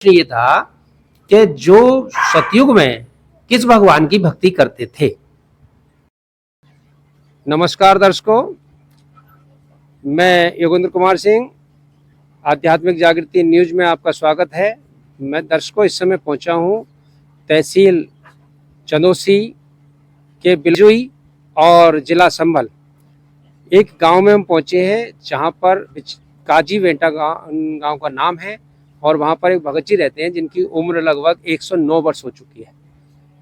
ये था कि जो सतयुग में किस भगवान की भक्ति करते थे। नमस्कार दर्शकों, मैं योगेंद्र कुमार सिंह, आध्यात्मिक जागृति न्यूज में आपका स्वागत है। मैं दर्शकों इस समय पहुंचा हूं तहसील चंदौसी के बिलजुई और जिला संभल। एक गांव में हम पहुंचे हैं जहां पर काजी वेंटा गांव का नाम है और वहाँ पर एक भगत जी रहते हैं जिनकी उम्र लगभग 109 वर्ष हो चुकी है,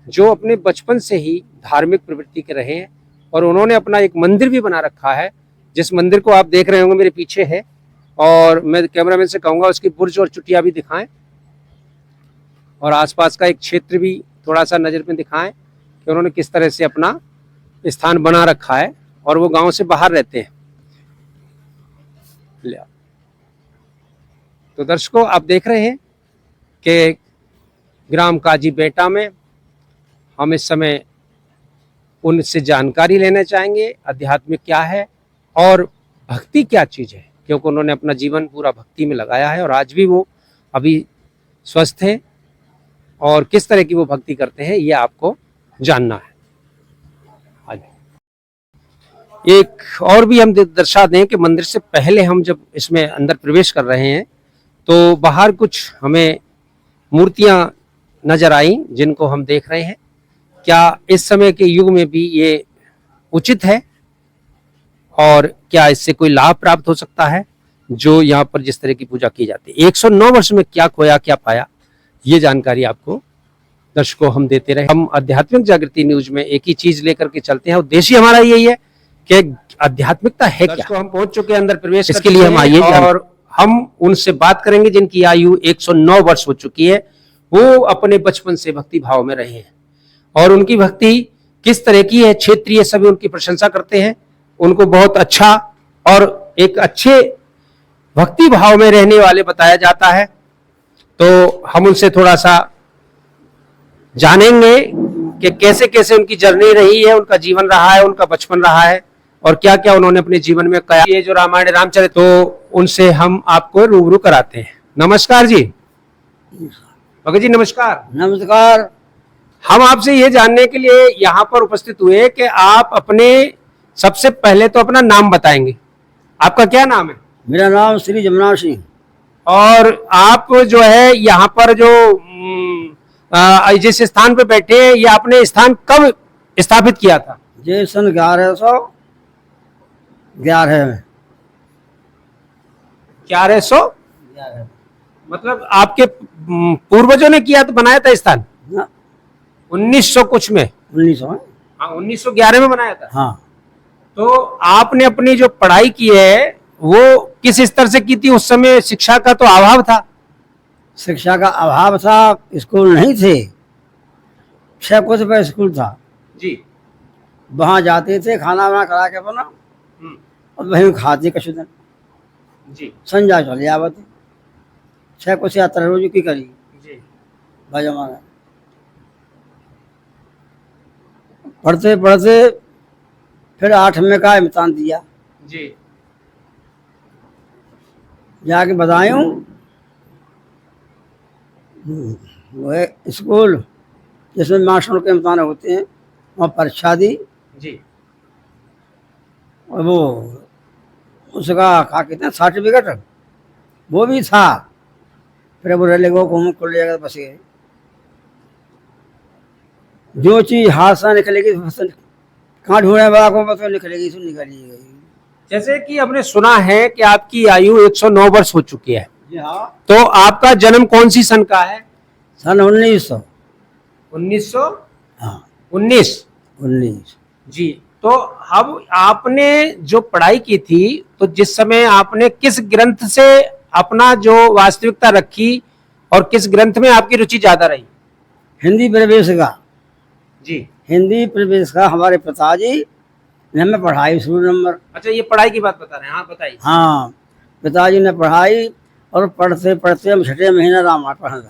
जो अपने बचपन से ही धार्मिक प्रवृत्ति के रहे हैं और उन्होंने अपना एक मंदिर भी बना रखा है, जिस मंदिर को आप देख रहे होंगे मेरे पीछे है। और मैं कैमरामैन से कहूँगा उसकी बुर्ज और चुटिया भी दिखाएं और आसपास का एक क्षेत्र भी थोड़ा सा नज़र में दिखाएं कि उन्होंने किस तरह से अपना स्थान बना रखा है और वो गाँव से बाहर रहते हैं। तो दर्शकों आप देख रहे हैं कि ग्राम काजी बेटा में हम इस समय उनसे जानकारी लेना चाहेंगे आध्यात्मिक क्या है और भक्ति क्या चीज़ है, क्योंकि उन्होंने अपना जीवन पूरा भक्ति में लगाया है और आज भी वो अभी स्वस्थ है और किस तरह की वो भक्ति करते हैं ये आपको जानना है। एक और भी हम दर्शा दें कि मंदिर से पहले हम जब इसमें अंदर प्रवेश कर रहे हैं तो बाहर कुछ हमें मूर्तियां नजर आई जिनको हम देख रहे हैं। क्या इस समय के युग में भी ये उचित है और क्या इससे कोई लाभ प्राप्त हो सकता है जो यहाँ पर जिस तरह की पूजा की जाती है। 109 वर्ष में क्या खोया क्या पाया, ये जानकारी आपको दर्शकों हम देते रहे। हम आध्यात्मिक जागृति न्यूज में एक ही चीज लेकर के चलते हैं, उद्देश्य हमारा यही है कि आध्यात्मिकता है क्या। हम पहुंच चुके हैं अंदर प्रवेश, इसके लिए हम आइए और हम उनसे बात करेंगे जिनकी आयु 109 वर्ष हो चुकी है। वो अपने बचपन से भक्ति भाव में रहे हैं और उनकी भक्ति किस तरह की है, क्षेत्रीय सभी उनकी प्रशंसा करते हैं, उनको बहुत अच्छा और एक अच्छे भक्ति भाव में रहने वाले बताया जाता है। तो हम उनसे थोड़ा सा जानेंगे कि कैसे कैसे उनकी जर्नी रही है, उनका जीवन रहा है, उनका बचपन रहा है और क्या क्या उन्होंने अपने जीवन में कहा। ये जो रामायण रामचरित, तो उनसे हम आपको रूबरू कराते हैं। नमस्कार जी भगत जी। नमस्कार। नमस्कार। हम आपसे ये जानने के लिए यहाँ पर उपस्थित हुए कि आप अपने सबसे पहले तो अपना नाम बताएंगे। आपका क्या नाम है? मेरा नाम श्री जमुना सिंह। और आप जो है यहाँ पर जो जिस स्थान पे बैठे हैं, ये आपने स्थान कब स्थापित किया था? ये सन 1111 में। 1100 मतलब आपके पूर्वजों ने किया तो बनाया था स्थान? 1900 कुछ में। 1900 हाँ, 1911 में बनाया था। हाँ। तो आपने अपनी जो पढ़ाई की है वो किस स्तर से की थी? उस समय शिक्षा का तो अभाव था। शिक्षा का अभाव था, स्कूल नहीं थे, 6 कोस पे स्कूल था जी। वहाँ जाते थे, खाना वाना करा के बना और वहीं खाते कछु दिन जी। संजा चले आवते 6 कोस यात्रा रोज की करी जी। जमाना। पढ़ते पढ़ते फिर 8वीं का इम्तिहान दिया जी। जाके बतायूं वो स्कूल जिसमें मास्टरों के इम्तिहान होते हैं, वहाँ परीक्षा दी जी। और वो उसका क्या कहते हैं सर्टिफिकेट वो भी था। फिर वो रेले को घूम खुल जाएगा बस गए। जो चीज़ हाथ से निकलेगी कहाँ ढूंढने वाला को मतलब निकलेगी सो निकली गई। जैसे कि हमने सुना है कि आपकी आयु 109 वर्ष हो चुकी है। जी हाँ। तो आपका जन्म कौन सी सन का है? सन 1900। 1900? हाँ 19 जी। तो अब आपने जो पढ़ाई की थी तो जिस समय आपने किस ग्रंथ से अपना जो वास्तविकता रखी और किस ग्रंथ में आपकी रुचि ज्यादा रही? हिंदी प्रवेश का जी। हिंदी प्रवेश का हमारे पिताजी ने हमें पढ़ाई शुरू नंबर। अच्छा, ये पढ़ाई की बात बता रहे हैं? हाँ बताइए। हाँ, पिताजी ने पढ़ाई और पढ़ते पढ़ते हम 6ठे महीने रामायण पढ़ने लगे।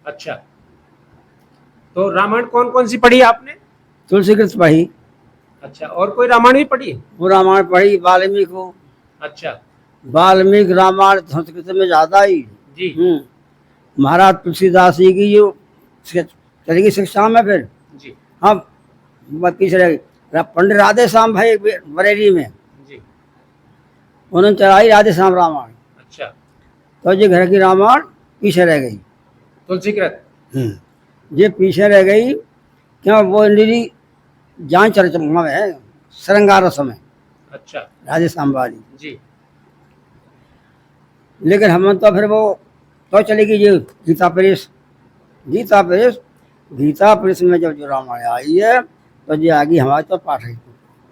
अच्छा, तो रामायण कौन कौन सी पढ़ी आपने? तुलसीकृत पढ़ी। अच्छा, और कोई रामायण भी पढ़ी? वो रामायण पढ़ी वाल्मीकि को। अच्छा। वाल्मीकि रामायण संस्कृत में ज्यादा ही जी। महाराज तुलसीदास जी की जो चलेगी शिक्षा में फिर जी हम पीछे रह गए। पंडित राधे श्याम भाई बरेली में जी। उन्होंने चलाई राधे श्याम रामायण, अच्छा, तो ये घर की रामायण पीछे रह गई। तुलसीकृत। ये पीछे रह गई क्यों? वो इंद्री जान चरित्र है श्रृंगार समय अच्छा राधे श्याम वाली। जी लेकिन हम तो फिर वो तो चलेगी ये गीता प्रेस। गीता प्रेस में जब जो रामायण आई है तो ये आगे हमारे तो पाठ है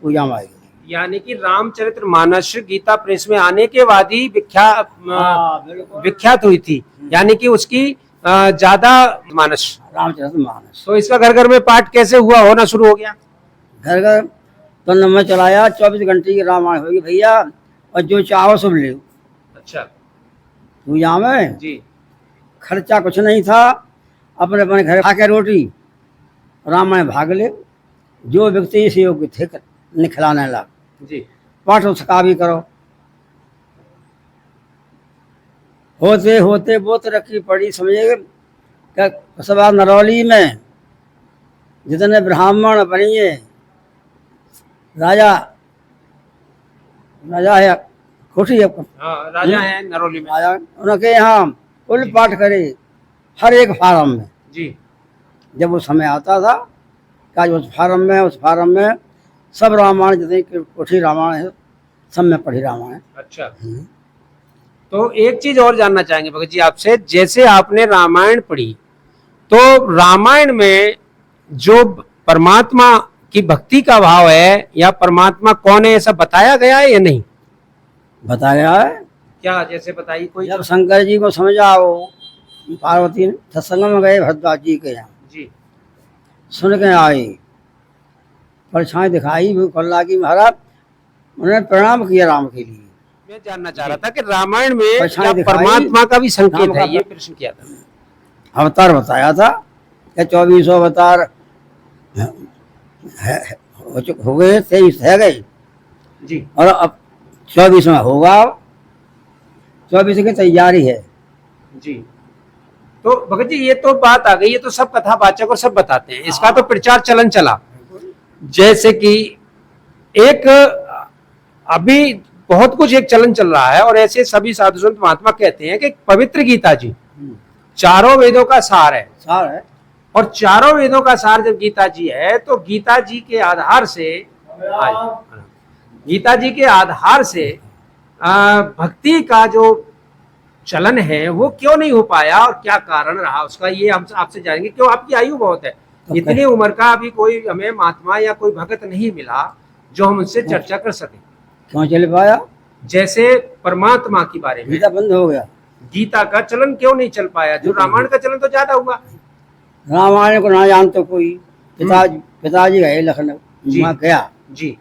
पूजा में आएगी। यानी कि रामचरित्र मानस गीता प्रेस में आने के बाद ही विख्यात हुई थी, यानी कि उसकी ज्यादा मानस। रामचरित्र मानस तो इसका घर घर में पाठ कैसे हुआ, होना शुरू हो गया? घर घर तो नंबर चलाया 24 घंटे की रामायण होगी भैया, और जो चाहो सुन ले। अच्छा पूजा में जी। खर्चा कुछ नहीं था, अपने अपने घर खा के रोटी रामायण भाग ले। जो व्यक्ति इस योग्य थे निखिलाने लग जी पाठ उसका भी करो। होते होते वो तरक्की पड़ी समझे क्या? सभा नरौली में जितने ब्राह्मण बनिए, राजा है कोठी राजा है नरौली में। राजा उनके यहाँ कुल पाठ करे हर एक फार्म में। जी जब वो समय आता था कि आज उस फार्म में सब रामायण जितने कोठी रामायण है सब में पढ़ी रामायण। अच्छा, तो एक चीज और जानना चाहेंगे भगत जी आपसे, जैसे आपने रामायण पढ़ी तो रामायण में जो परमात्मा की भक्ति का भाव है या परमात्मा कौन है ऐसा बताया गया है या नहीं? बताया है। क्या जैसे बताइए कोई। जब शंकर जी को समझाओ, पार्वती ने सत्संग में गए भरद्वाज जी के यहाँ, जी सुन के आई, परछाई दिखाई कल्ला की महाराज, उन्होंने प्रणाम किया राम के लिए। मैं जानना चाह रहा था कि रामायण में परछाई क्या परमात्मा का भी संकेत है, ये प्रश्न किया था। अवतार बताया था कि 24 अवतार हो गए, 23 है गए जी, और अब 24 में होगा, 24 की तैयारी है। जी तो भगत जी ये तो बात आ गई, ये तो सब कथावाचक और सब बताते हैं, इसका तो प्रचार चलन चला। जैसे कि एक अभी बहुत कुछ एक चलन चल रहा है और ऐसे सभी साधु संत महात्मा कहते हैं कि पवित्र गीता जी चारों वेदों का सार है। सार है। और चारों वेदों का सार जब गीता जी है तो गीता जी के आधार से भक्ति का जो चलन है वो क्यों नहीं हो पाया और क्या कारण रहा उसका, ये हम आपसे जानेंगे। क्यों? आपकी आयु बहुत है, इतनी उम्र का अभी कोई हमें महात्मा या कोई भगत नहीं मिला जो हम उनसे चर्चा कर सके। क्यों चल पाया? जैसे परमात्मा के बारे में गीता बंद हो गया, गीता का चलन क्यों नहीं चल पाया? जो रामायण का चलन तो ज्यादा हुआ। रामायण को ना जानते कोई। पिताजी गए लखनऊ, वहाँ गया जी,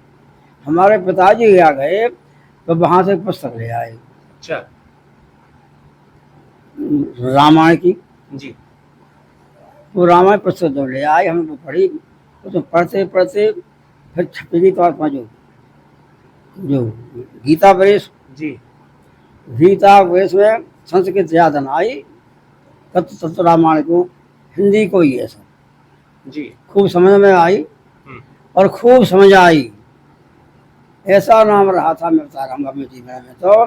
हमारे पिताजी गए तो वहां से पुस्तक ले आए। अच्छा रामायण की जी, वो रामायण पुस्तक जो ले आए, हमने वो पढ़ी। तो पढ़ते पढ़ते फिर छपेगी तौर पर जो गीता प्रेस, जी गीता प्रेस में संस्कृत ज्यादा न आई, तत्व रामायण को हिंदी को ही है सब जी खूब समझ में आई और खूब समझ आई। ऐसा नाम रहा था मैं बता रहा हूँ अपने जीवन में तो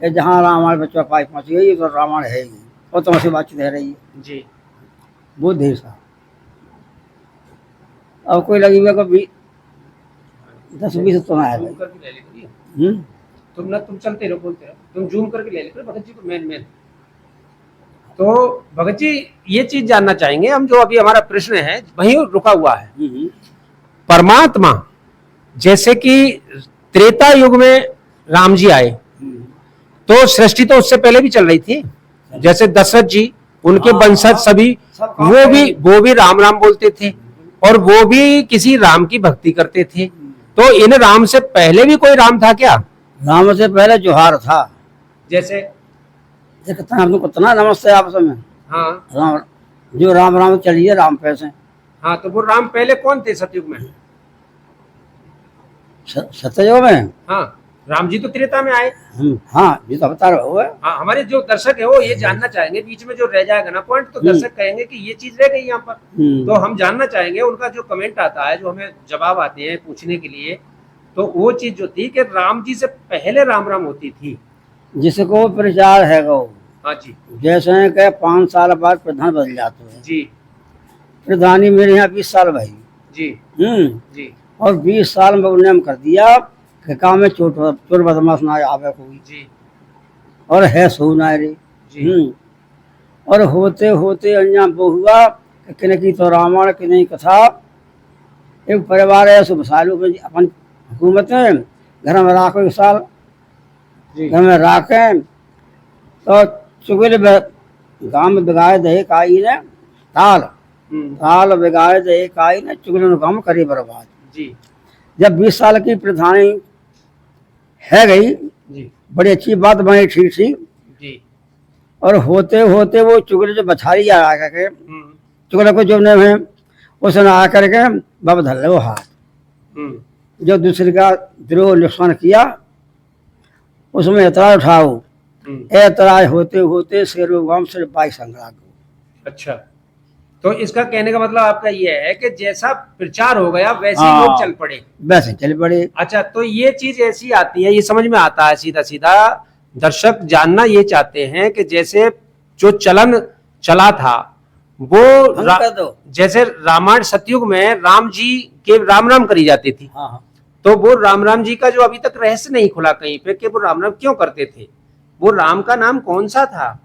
कि जहाँ रामायण बच्चा पाई पहुँच गई तो रामायण है ही, और तुमसे बातचीत है रही है जी। वो देश था। अब कोई लगी हुआ कभी 10-20 तो ना है। तुम चलते रहो, बोलते रहो, तुम जूम करके ले लो भगत जी को मेन। तो भगत जी ये चीज जानना चाहेंगे हम, जो अभी हमारा प्रश्न है वहीं रुका हुआ है। परमात्मा जैसे कि त्रेता युग में राम जी आए तो सृष्टि तो उससे पहले भी चल रही थी। जैसे दशरथ जी, उनके वंशज सभी वो भी राम राम बोलते थे और वो भी किसी राम की भक्ति करते थे। तो इन राम से पहले भी कोई राम था क्या? राम से पहले जोहार था। जैसे कितना नमस्ते आपस में। हाँ राम जो राम राम चलिए राम पैसे। हाँ तो वो राम पहले कौन थे सतयुग में? सतयुग में हाँ राम जी तो त्रेता में आए। हाँ ये तो अवतार हुआ। हाँ, हमारे जो दर्शक है वो ये जानना चाहेंगे, बीच में जो रह जाएगा ना पॉइंट, तो दर्शक कहेंगे कि ये चीज रह गई यहाँ पर। तो हम जानना चाहेंगे, उनका जो कमेंट आता है, जो हमें जवाब आते हैं पूछने के लिए, तो वो चीज जो थी कि राम जी से पहले राम राम होती थी। जिसको प्रचार है गो, हाँ जी जैसे कि 5 साल बाद प्रधान बदल जाते हैं। जी प्रधानी मेरे यहाँ 20 साल भाई। जी जी और 20 साल में उन्होंने कर दिया कि काम में चोर बदमाश ना आवे कोई जी और है सो ना रे। जी और होते होते अंजाम वो हुआ कि किन की तो रामायण की नहीं कथा। एक परिवार है सो सालों में अपन हुकूमत में घर में राखो 1 साल, जी घर में राखें तो चुगल गांव में बिगाए दे काई ने ताल ताल बिगाए दे काई ने चुगल काम करे बर्बाद। जी जब 20 साल की प्रधानी है गई, जी बड़ी अच्छी बात बनी, ठीक थी। जी और होते होते वो चुगल जो बछारी आ करके चुगल को जो ने उसने आ करके बाबा धर लो हाथ, जो दूसरे का द्रोह नुकसान किया उसमें एतराज उठाओ। एतराज होते होते शेरों गांव से 22 संग्राम। अच्छा, तो इसका कहने का मतलब आपका ये है कि जैसा प्रचार हो गया वैसे ही हाँ। लोग चल पड़े। वैसे चल पड़े। अच्छा, तो ये चीज ऐसी आती है, ये समझ में आता है सीधा सीधा। दर्शक जानना ये चाहते हैं कि जैसे जो चलन चला था वो जैसे रामायण सतयुग में राम जी के राम राम करी जाती थी। हाँ। तो वो राम जी का जो अभी तक रहस्य नहीं खुला कहीं पे कि वो राम क्यों करते थे, वो राम का नाम कौन सा था,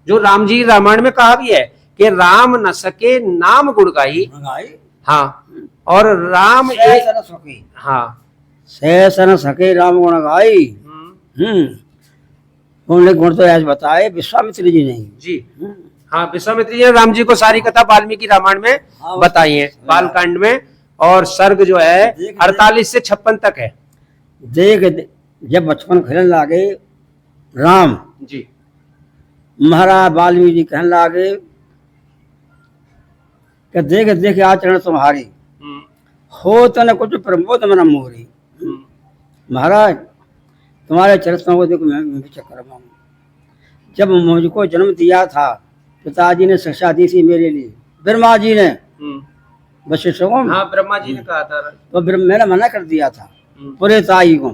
जो राम जी रामायण में कहा भी है कि राम न सके नाम गुण गाई। हाँ, और राम हाँ शेष न सके राम गुण गाई। उन्होंने गुण तो ऐसे बताए विश्वामित्र जी नहीं जी। हाँ, विश्वामित्र जी ने राम जी को सारी कथा वाल्मीकि रामायण में बताई है, बालकांड में, और सर्ग जो है 48 से 56 तक है। देख जब बचपन खेलने लागे राम जी, महाराज वाल्मीकि जी कहने लागे कि देख देख आचरण तुम्हारी हो तो न कुछ प्रमोद मन मोरी। महाराज तुम्हारे चरित्रों को देखो मैं भी चक्कर में। जब मुझको जन्म दिया था पिताजी ने शिक्षा दी थी मेरे लिए, ब्रह्मा जी ने वशिष्ठ को। हाँ, ब्रह्मा जी ने कहा था, तो मैंने मना कर दिया था प्रेताई को,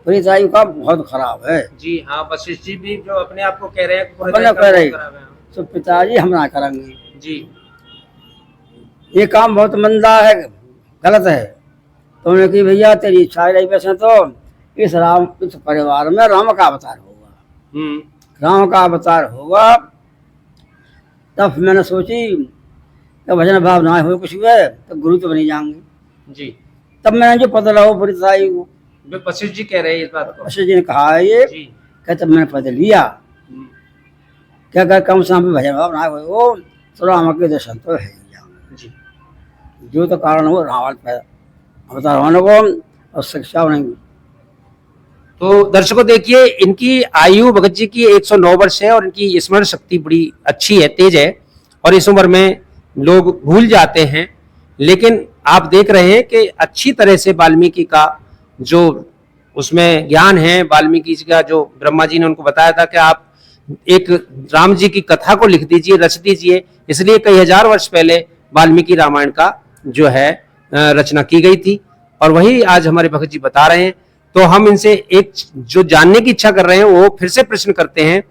प्रेताई का बहुत खराब है। जी हाँ, वशिष्ठ जी भी जो अपने आप को कह रहे हैं कह रहे तो पिताजी हम ना करेंगे जी, ये काम बहुत मंदा है, गलत है। तो उन्होंने कही भैया तेरी इच्छा रही वैसे तो इस परिवार में राम का अवतार होगा, राम का अवतार होगा। तब मैंने सोची तो भजन भाव ना हो कुछ हुए तो गुरु तो बनी जाएंगे जी। तब मैंने जो पता लगा पुरिताई को, वशिष्ठ जी कह रहे हैं इस बात को, वशिष्ठ जी ने कहा है ये क्या, तब मैंने पता लिया क्या कर कम से कम भजन भाव ना हो तो राम के दर्शन तो है जी। जो तो कारण हो रावण पैदा अवतार होने को और शिक्षा नहीं। तो दर्शकों देखिए, इनकी आयु भगत जी की 109 वर्ष है और इनकी स्मरण शक्ति बड़ी अच्छी है, तेज है, और इस उम्र में लोग भूल जाते हैं। लेकिन आप देख रहे हैं कि अच्छी तरह से वाल्मीकि का जो उसमें ज्ञान है, वाल्मीकि जी का जो ब्रह्मा जी ने उनको बताया था कि आप एक राम जी की कथा को लिख दीजिए, रच दीजिए, इसलिए कई हजार वर्ष पहले वाल्मीकि रामायण का जो है रचना की गई थी, और वही आज हमारे भगत जी बता रहे हैं। तो हम इनसे एक जो जानने की इच्छा कर रहे हैं वो फिर से प्रश्न करते हैं।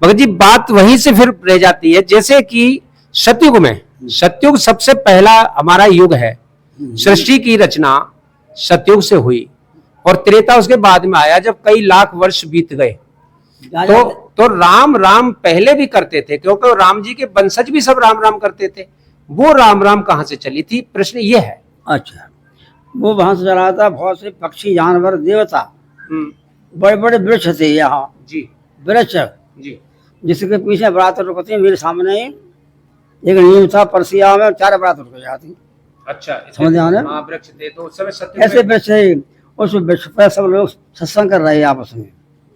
भगत जी, बात वहीं से फिर रह जाती है जैसे कि सतयुग में, सतयुग सबसे पहला हमारा युग है, सृष्टि की रचना सतयुग से हुई, और त्रेता उसके बाद में आया जब कई लाख वर्ष बीत गए। तो राम पहले भी करते थे, क्योंकि राम जी के वंशज भी सब राम करते थे। वो राम कहाँ से चली थी, प्रश्न ये है। अच्छा, वो वहां से चला था, बहुत से पक्षी जानवर देवता बड़े बड़े वृक्ष थे यहाँ जी, वृक्ष जी, जिसके पीछे बरात रुकती। मेरे सामने एक नीम था परसिया में, 4 बरात रुक जाती। अच्छा, समझ आने वृक्ष थे तो उस समय ऐसे वृक्ष है, उस वृक्ष पर सब लोग सत्संग कर रहे हैं आपस में।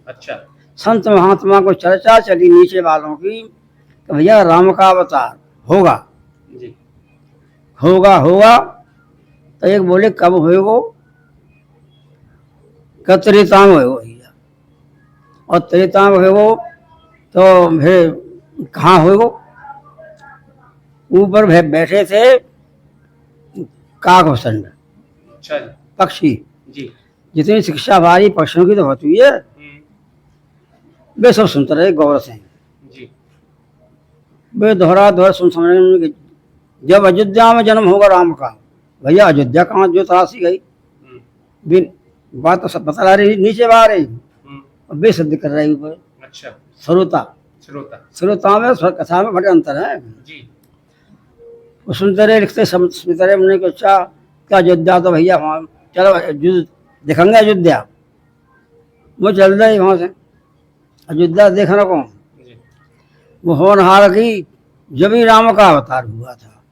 अच्छा, संत महात्मा को चर्चा चली नीचे वालों की कि भैया राम का अवतार होगा जी, होगा। तो एक बोले कब होएगो, का त्रेता में हो भैया, और त्रेता में हो तो फिर कहाँ हो वो, ऊपर बैठे थे काकभूषण अच्छा पक्षी। जी। जितनी शिक्षा हमारी पक्षियों की तो होती है, वे सब सुनते रहे गौर से। जी। वे दोहरा दोहरा सुन समझ कि जब अयोध्या में जन्म होगा राम का, भैया अयोध्या कहाँ जो तरासी गई, बिन बात तो सब बता रही नीचे आ रही, और वे सिद्ध कर रही ऊपर। अच्छा। श्रोता श्रोता में कथा में बड़े अंतर है जी। वो सुनते रहे, लिखते सुनते रहे। हमने कहा अच्छा क्या अयोध्या, तो भैया वहाँ चलो देखेंगे अयोध्या। वो चल रही वहाँ से अयोध्या देखना कौन, वो होनहार की जब ही राम का अवतार हुआ था।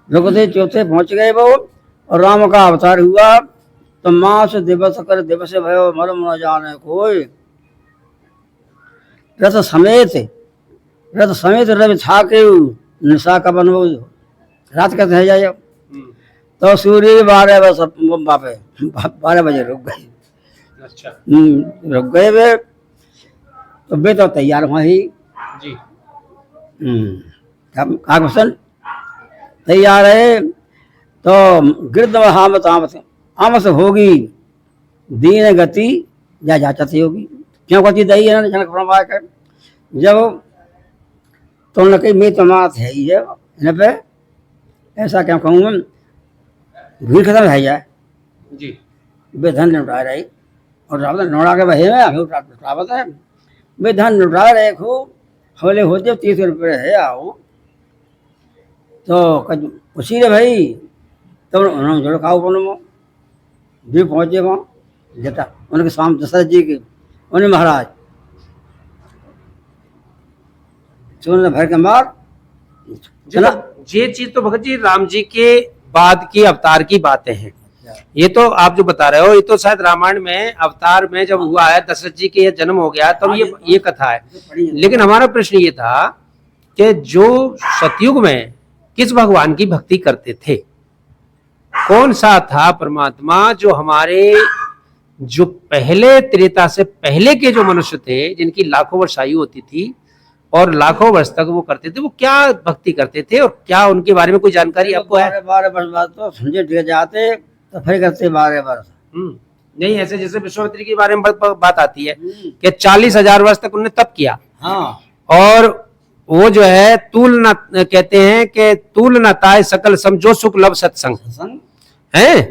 रुकते चौथे पहुंच गए वो, और राम का अवतार हुआ तो मास दिवस कर दिवस भयो मरम न जाने कोई। रथ समेत रवि था के निशा का बनबो, रात कहते है जाए तो सूर्य 12 बजे रुक गए। अच्छा। रुक गए वे, तो वे तो तैयार हुआ ही जी। काकभूषण तैयार है, तो गिरद हामत आमस होगी दीन गति या जाचत होगी। क्यों गति दई है ना जनक ब्रह्मा के, जब तो न कही मैं तो मात है ही है इन पे, ऐसा क्यों कहूँ, भीड़ खत्म है जाए जी। वे धन लुटा रही, और रावण नोड़ा के बहे में हमें उठावत है, वे धन लुटा रहे खूब, हवले होते 30 रुपये है आओ, तो पूछी रे भाई, तो उन्होंने जोड़ खाओ बोलो भी पहुँचे वहाँ जटा उनके स्वामी दशरथ जी के, उन्हें महाराज चूर्ण भर के मार चला। ये चीज तो भगत जी राम जी के बाद की अवतार की बातें हैं, ये तो आप जो बता रहे हो ये तो शायद रामायण में अवतार में जब हुआ है, दशरथ जी के जन्म हो गया तब ये कथा है। लेकिन हमारा प्रश्न ये था कि जो सतयुग में किस भगवान की भक्ति करते थे, कौन सा था परमात्मा जो हमारे जो पहले त्रेता से पहले के जो मनुष्य थे, जिनकी लाखों वर्ष आयु होती थी और लाखों वर्ष तक वो करते थे, वो क्या भक्ति करते थे और क्या उनके बारे में कोई जानकारी आपको है? 12 वर्ष बाद तो समझे जाते तो फिर करते 12 वर्ष। नहीं, ऐसे जैसे विश्वामित्र के बारे में बात आती है कि 40,000 वर्ष तक उन्होंने तप किया। हाँ। और वो जो है तूल न कहते हैं कि तूल न ताय सकल सम जो सुख लव सत्संग है,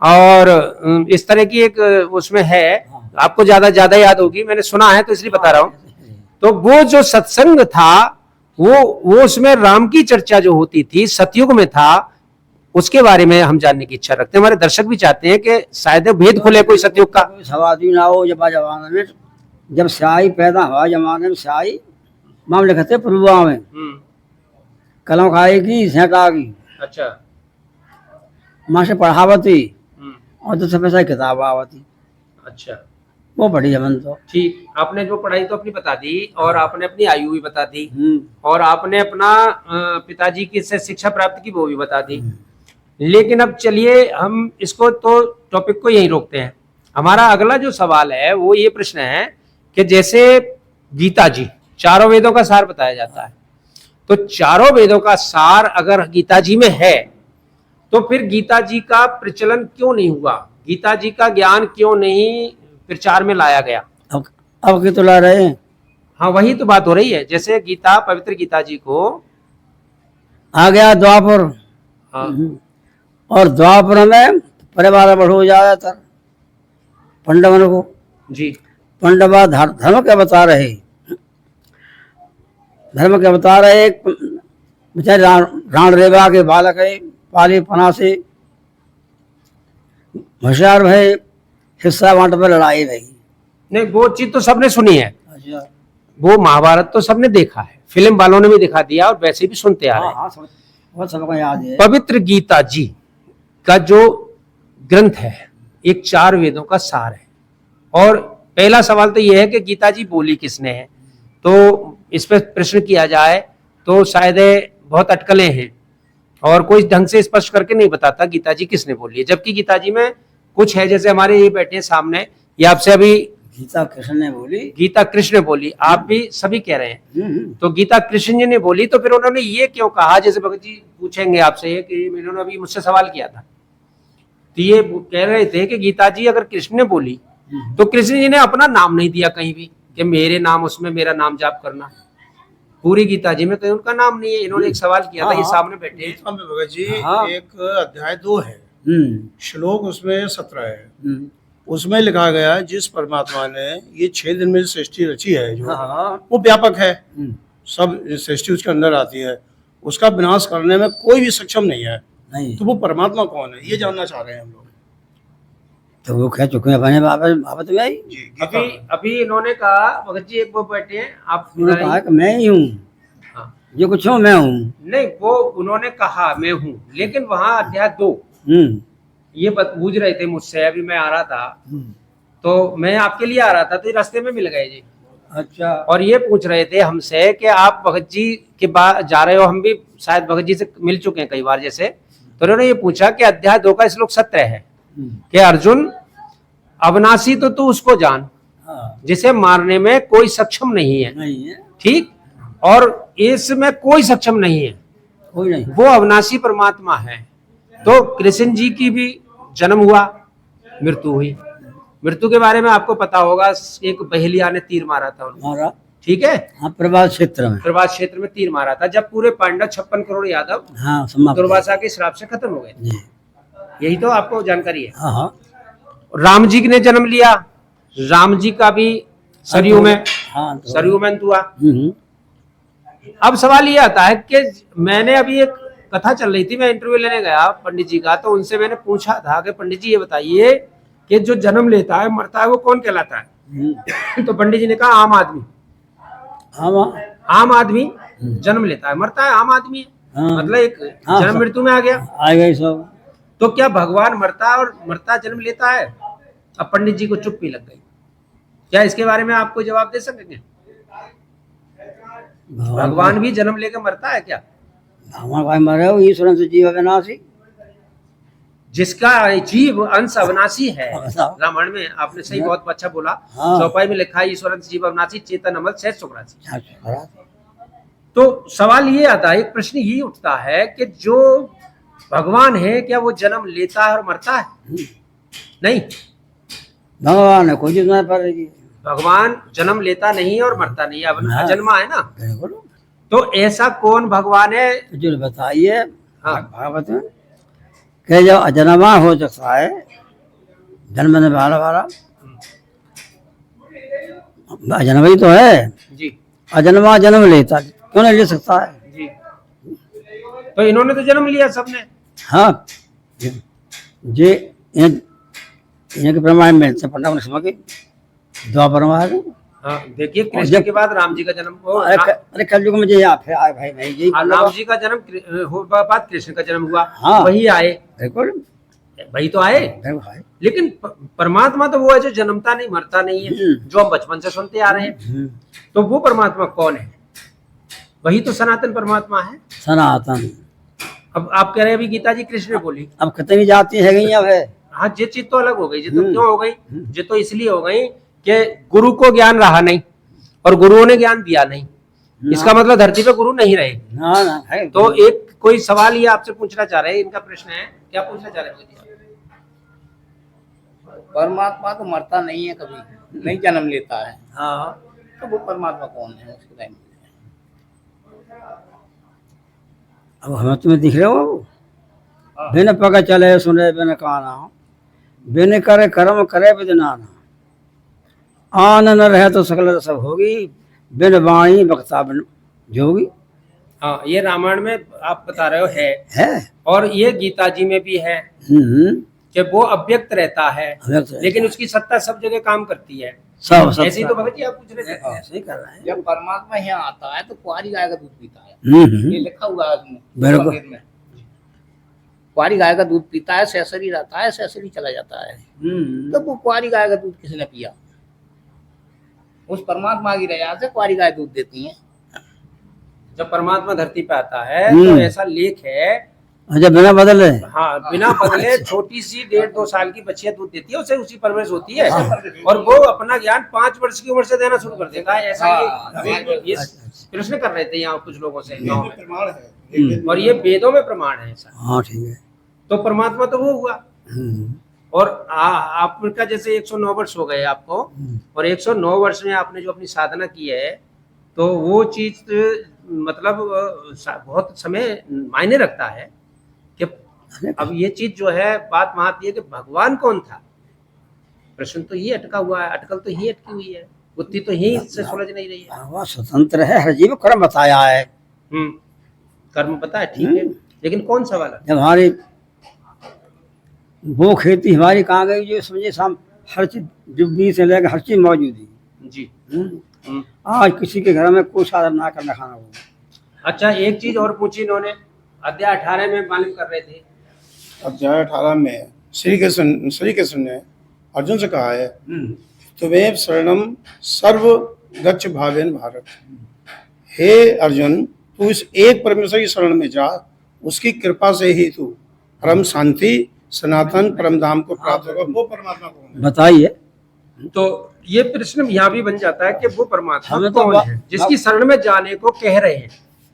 और इस तरह की एक उसमें है, आपको ज्यादा याद होगी, मैंने सुना है तो इसलिए बता रहा हूँ। तो वो जो सत्संग था वो उसमें राम की चर्चा जो होती थी सतयुग में था, उसके बारे में हम जानने की इच्छा रखते हैं। हमारे दर्शक भी चाहते हैं कि शायद भेद खुले कोई सतयुग का। सवादी ना हो जमाने में, जब स्याही पैदा हुआ जमाने में, स्याही मामले कहते पूर्वा में कलम खाएगी सेंटागी, अच्छा, माँ से पढ़ावती और 10 पैसा किताब आवती। अच्छा, वो पढ़ी जमन तो ठीक। आपने जो पढ़ाई तो अपनी बता दी, और आपने अपनी आयु भी बता दी, और आपने अपना पिताजी की से शिक्षा प्राप्त की वो भी बता दी। लेकिन अब चलिए हम इसको तो टॉपिक को यहीं रोकते हैं। हमारा अगला जो सवाल है वो ये प्रश्न है कि जैसे गीता जी 4 वेदों का सार बताया जाता है, तो 4 वेदों का सार अगर गीता जी में है तो फिर गीता जी का प्रचलन क्यों नहीं हुआ, गीता जी का ज्ञान क्यों नहीं प्रचार में लाया गया? अब की तो ला रहे हैं। हाँ, वही तो बात हो रही है। जैसे गीता, पवित्र गीता जी को आ गया द्वापर, और द्वापर में परिवार बढ़ो ज्यादातर पंडवन को जी, पंडवा धर्म के बता रहे, धर्म के बता रहे। एक बेचारे राण रेवा के बालक है, पाली पना से होशियार भय, हिस्सा बांट पर लड़ाई रही। नहीं, वो चीज तो सबने सुनी है। अच्छा, वो महाभारत तो सबने देखा है, फिल्म वालों ने भी दिखा दिया और वैसे भी सुनते आ रहे हैं। बहुत सबको याद है। पवित्र गीता जी का जो ग्रंथ है एक 4 वेदों का सार है। और पहला सवाल तो यह है कि गीता जी बोली किसने है, तो इस पर प्रश्न किया जाए तो शायद बहुत अटकलें हैं और कोई ढंग से स्पष्ट करके नहीं बताता गीता जी किसने बोली है, जबकि गीता जी में कुछ है, जैसे हमारे ये बैठे हैं सामने, ये आपसे अभी गीता कृष्ण ने बोली। गीता कृष्ण ने बोली, आप भी सभी कह रहे हैं। तो गीता कृष्ण जी ने बोली, तो फिर उन्होंने ये क्यों कहा, जैसे भगत जी पूछेंगे आपसे ये कि इन्होंने अभी मुझसे सवाल किया था, तो ये कह रहे थे कि गीता जी अगर कृष्ण ने बोली तो कृष्ण जी ने अपना नाम नहीं दिया कहीं भी कि मेरे नाम उसमें मेरा नाम जाप करना। पूरी गीता जी में कहीं उनका नाम नहीं है। इन्होंने एक सवाल किया था, ये सामने बैठे हैं। गीता में भगत जी हाँ। एक अध्याय 2 है, श्लोक उसमें 17 है। उसमें लिखा गया है जिस परमात्मा ने ये 6 दिन में सृष्टि रची है जो वो व्यापक है, सब सृष्टि उसके अंदर आती है, उसका विनाश करने में कोई भी सक्षम नहीं है। नहीं तो वो परमात्मा कौन है, ये जानना चाह रहे हैं हम लोग। तो वो कह चुके हैं अपने बाबत में आई। जी गीता अभी अभी इन्होंने कहा, भगत जी एक वो बैठे हैं, आप उन्होंने कहा कि मैं ही हूँ, हाँ। जो कुछ हूँ मैं हूँ। नहीं, वो उन्होंने कहा मैं हूँ, लेकिन वहां अध्याय 2 ये पूछ रहे थे मुझसे, अभी मैं आ रहा था तो मैं आपके लिए आ रहा था, तो रास्ते में मिल गए जी। अच्छा। और ये पूछ रहे थे हमसे कि आप भगत जी के बाद जा रहे हो, हम भी शायद भगत जी से मिल चुके हैं कई बार जैसे, तो उन्होंने ये पूछा कि अध्याय 2 का श्लोक 17 है कि अर्जुन अविनाशी तो तू उसको जान जिसे मारने में कोई सक्षम नहीं है, नहीं है, ठीक, और इसमें कोई सक्षम नहीं है, कोई नहीं। वो अविनाशी परमात्मा है। तो कृष्ण जी की भी जन्म हुआ, मृत्यु हुई। मृत्यु के बारे में आपको पता होगा, एक बहेलिया ने तीर मारा था उनको, मारा, ठीक है, हाँ, प्रभास क्षेत्र में। प्रभास क्षेत्र में तीर मारा था, जब पूरे पांडव 56 करोड़ यादव हाँ, समाप्त। दुर्वासा के श्राप से खत्म हो गए। जी। यही तो आपको जानकारी है। हाँ हाँ राम जी ने जन्म लिया, राम जी का भी सरयू में, हाँ, तो सरयू में अंत हुआ। हम्म, अब सवाल ये आता है कि मैंने अभी एक कथा चल रही थी, मैं इंटरव्यू लेने गया पंडित जी का, तो उनसे मैंने पूछा था कि पंडित जी ये बताइए कि जो जन्म लेता है मरता है वो कौन कहलाता है? तो पंडित जी ने कहा आम आदमी। आम आदमी जन्म लेता है मरता है, आम आदमी है, हाँ। मतलब एक हाँ, जन्म मृत्यु में आ गया। आ गए सब। तो क्या भगवान मरता है और मरता जन्म लेता है? अब पंडित जी को चुप्पी लग गई। क्या इसके बारे में आप कोई जवाब दे सकेंगे? भगवान भी जन्म लेकर मरता है क्या? भगवान भाई मरे हो, ईश्वर से जीव अविनाशी। जिसका जीव अंश अविनाशी है, हाँ। रामायण में आपने सही बहुत अच्छा बोला, हाँ। चौपाई में लिखा है ईश्वर अंश जीव अविनाशी चेतन अमल सहज सुखरासी। हाँ, तो सवाल ये आता है, एक प्रश्न ये उठता है कि जो भगवान है क्या वो जन्म लेता है और मरता है? नहीं, भगवान है, कोई चीज नहीं पड़ेगी। भगवान जन्म लेता नहीं और मरता नहीं, हाँ। अजन्मा है ना। बिल्कुल। तो ऐसा कौन भगवान है? जो बताइए हाँ। भागवत में कि जब अजन्मा हो सकता है, जन्म ने बारह बारह, अजन्मा ही तो है। जी अजन्मा जन्म लेता, क्यों नहीं ले सकता है? जी, तो इन्होंने तो जन्म लिया सबने। हाँ, जे इनके प्रमाण मिलते पढ़ना अपने समय के द्वापर में आ गए। हाँ, देखिए कृष्ण के बाद राम जी का जन्म हो, अरे कलयुग में जे आप है आए भाई नहीं जी, राम जी का जन्म हो बाद कृष्ण का जन्म हुआ। हाँ। वही आए, बिल्कुल वही तो आए। भाई। लेकिन परमात्मा तो वो है जो जन्मता नहीं मरता नहीं है, जो हम बचपन से सुनते आ रहे हैं। तो वो परमात्मा कौन है? वही तो सनातन परमात्मा है, सनातन। अब आप कह रहे हैं अभी गीता जी कृष्ण ने बोली, अब कितनी जाति है गई अब है। हाँ, ये चीज तो अलग हो गई। ये तो क्यों हो गई? ये तो इसलिए हो गई कि गुरु को ज्ञान रहा नहीं और गुरुओं ने ज्ञान दिया नहीं। इसका मतलब धरती पे गुरु नहीं रहे। ना ना है। तो एक कोई सवाल ये आपसे पूछना चाह रहे हैं, इनका प्रश्न है, क्या पूछना चाह रहे हैं? परमात्मा तो मरता नहीं है, कभी नहीं जन्म लेता है, हाँ, तो वो परमात्मा कौन है उसके टाइम में? अब हमें तुम्हें दिख रहे हो, बिन पग चले सुने बिन काना, बिन करे कर्म करे बिन नाना, आन न रहे तो सकल सब होगी, बिन वाणी बक्ता बिन जोगी। हाँ, ये रामायण में आप बता रहे हो है। और ये गीता जी में भी है कि वो अव्यक्त रहता है, लेकिन उसकी सत्ता सब जगह काम करती है। सब ऐसे ही तो भगत जी आप पूछ रहे थे। ऐसे ही कर रहे हैं। जब परमात्मा यहाँ आता है तो कुंवारी गाय का दूध पीता है, ये लिखा हुआ है उसमें, बिल्कुल। मंदिर में कुंवारी गाय का दूध पीता है, सैसरी रहता है, सैसरी चला जाता है। तो वो कुंवारी गाय का दूध किसने पिया? उस परमात्मा की रजा से कुंवारी गाय दूध देती है। जब परमात्मा धरती पे आता है तो ऐसा लेख है अच्छा बिना बदले। हाँ, बिना बदले छोटी सी 1.5-2 साल की बच्चियां दूध देती है, उसे उसी परवरिश होती है और वो अपना ज्ञान 5 वर्ष की उम्र से देना शुरू कर देता है। ऐसा ये प्रश्न कर रहे थे यहाँ कुछ लोगों से गाँव में, प्रमाण है। और ये वेदों में प्रमाण है ऐसा। हाँ ठीक है। तो परमात्मा तो वो हुआ, हम्म, और आपका जैसे 109 वर्ष हो गए आपको, और 109 वर्ष में आपने जो अपनी साधना की है, तो वो चीज मतलब बहुत समय मायने रखता है कि अब ये चीज जो है, बात वहां आती है कि भगवान कौन था। प्रश्न तो ये अटका हुआ है, अटकल तो ये अटकी हुई है, बुद्धि तो यही से सुलझ नहीं रही है। भगवान स्वतंत्र है, हर जीव कर्म बताया है। कर्म पता है, ठीक है, लेकिन कौन सा वाला? जब हमारी वो खेती हमारी कहाँ गई, जो समझे शाम हर चीज जुब्बी से लेकर हर चीज मौजूद है। जी। आज किसी के घर में कोई साधन ना करना खाना हो। अच्छा, एक चीज और पूछी इन्होंने, अध्याय 18 में मालूम कर रहे थे। अध्याय 18 में श्री कृष्ण ने अर्जुन से कहा है, तुम्हें शरणम सर्व गच्छ भावेन भारत। हे अर्जुन, तू इस एक परमेश्वर की शरण में जा, उसकी कृपा से ही तू परम शांति सनातन परम धाम को प्राप्त होगा। वो परमात्मा कौन है बताइए। तो ये प्रश्न यहाँ भी बन जाता है कि वो परमात्मा हमें तो कौन है जिसकी शरण में जाने को कह रहे हैं।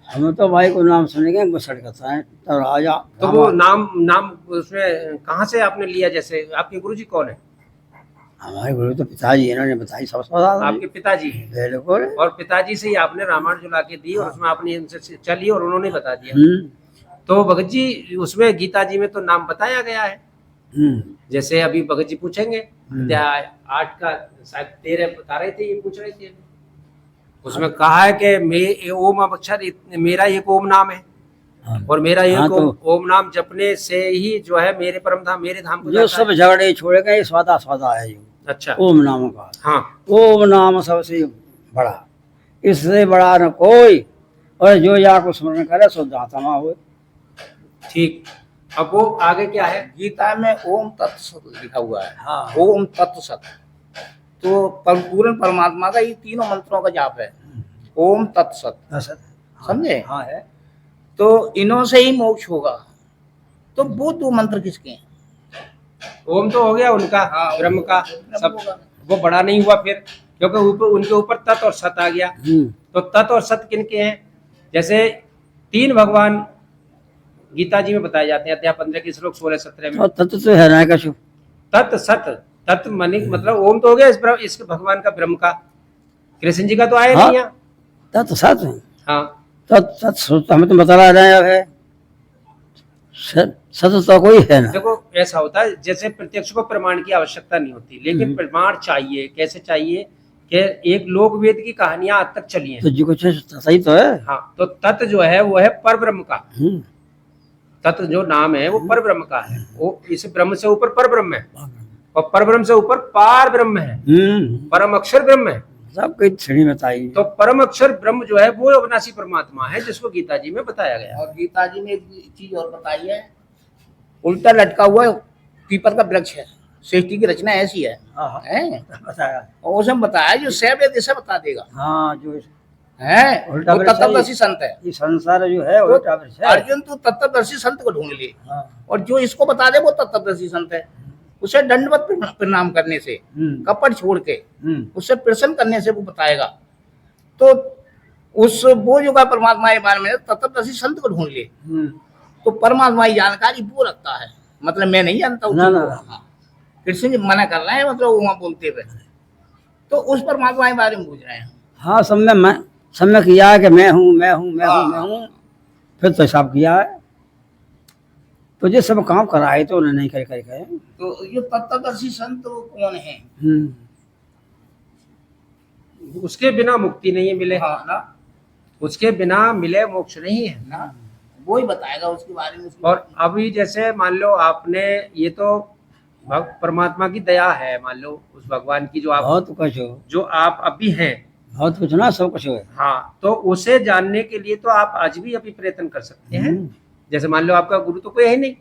हमें तो भाई को नाम सुनेंगे वो सड़कता है तो राजा। तो वो नाम उसमें कहाँ से आपने लिया? जैसे आपके गुरुजी कौन है? हमारे गुरु तो पिताजी, इन्होंने बताई सब आपके पिताजी हैं, बिल्कुल। और पिताजी से ही आपने रामायण जो लाके दी और उसमें आपने इनसे चली और उन्होंने बता दिया। तो भगत जी उसमें गीता जी में तो नाम बताया गया है। जैसे अभी भगत जी पूछेंगे, अध्याय 8 का शायद 13 बता रहे थे, ये पूछ रहे थे, उसमें कहा है कि ओम अक्षर मेरा एक ओम नाम है, और मेरा एक ओम नाम जपने से ही जो है मेरे परम धाम, मेरे धाम को जो सब झगड़े छोड़ेगा, ये स्वादा स्वादा है जो। अच्छा, ओम नाम का। हाँ, ओम नाम सबसे बड़ा, इससे बड़ा न कोई, और जो या को स्मरण करे सो दाता हो। ठीक, अब वो आगे क्या है? गीता में ओम तत्सत लिखा हुआ है। हाँ, ओम तत्सत तो पूर्ण परमात्मा का ये तीनों मंत्रों का जाप है, ओम तत्सत। समझे? हाँ है। तो इन्हों से ही मोक्ष होगा। तो वो 2 मंत्र किसके हैं? ओम तो हो गया उनका, हाँ, ब्रह्म का सब, वो बड़ा नहीं हुआ फिर, क्योंकि ऊपर उनके ऊपर तत् और सत आ गया। तो तत् और सत किनके हैं? जैसे 3 भगवान गीता जी में बताए जाते हैं, अध्याय 15 के श्लोक 16-17 में। तत्व तो है ना कछु। तत् सत, तत् मतलब ओम तो हो गया इस भगवान का, ब्रह्म का। कृष्ण जी का तो आया नहीं है तत् सत। हाँ, तत् हमें तो बता रहा है, सत तो कोई है ना। देखो ऐसा होता है, जैसे प्रत्यक्ष को प्रमाण की आवश्यकता नहीं होती, लेकिन प्रमाण चाहिए। कैसे चाहिए? कि एक लोक वेद की कहानियां आज तक चली हैं, तो जो कुछ सही तो है। हाँ, तो तत् जो है वो है पर ब्रह्म का। तत्व जो नाम है वो पर ब्रह्म का है, वो इस ब्रह्म से ऊपर पर ब्रह्म है, और पर ब्रह्म से ऊपर पार ब्रह्म है, परम अक्षर ब्रह्म है। सब कुछ श्रेणी बताई। तो परम अक्षर ब्रह्म जो है वो अविनाशी परमात्मा है, जिसको गीता जी में बताया गया। और गीता जी में एक चीज और बताई है, उल्टा लटका हुआ पीपल का वृक्ष है, सृष्टि की रचना ऐसी है, बताया। और उसमें बताया जो सैव दिशा बता देगा। हाँ, जो है उल्टा तत्वदर्शी संत है। ये संसार जो है उल्टा वृक्ष है। अर्जुन तू तत्वदर्शी संत को ढूंढ ले। हाँ। और जो इसको बता दे वो तत्वदर्शी संत है। उसे दंडवत प्रणाम करने से, कपट छोड़ के उससे प्रसन्न करने से वो बताएगा। तो उस वो जो का परमात्मा के बारे में तत्वदर्शी संत को ढूंढ ले, तो परमात्मा की जानकारी वो रखता है। मतलब मैं नहीं जानता हूँ, कृष्ण जी मना कर रहे हैं, मतलब वहाँ बोलते हुए, तो उस परमात्मा के बारे में पूछ रहे हैं। हाँ, सम्य किया है कि मैं हूँ, मैं हूँ, मैं हूँ, मैं हूँ, फिर तो हिसाब किया है। तो ये सब काम कराए तो उन्हें नहीं करे। तो ये तत्वदर्शी संत कौन है? उसके बिना मुक्ति नहीं मिले। हाँ ना, उसके बिना मिले मोक्ष नहीं है ना, वो ही बताएगा उसके बारे में। और अभी जैसे मान लो आपने, ये तो परमात्मा की दया है, मान लो उस भगवान की जो आप बहुत कुछ हो, जो आप अभी हैं, बहुत कुछ ना, सब कुछ हो। हाँ, तो उसे जानने के लिए तो आप आज भी अभी प्रयत्न कर सकते हैं। जैसे मान लो आपका गुरु तो कोई है नहीं,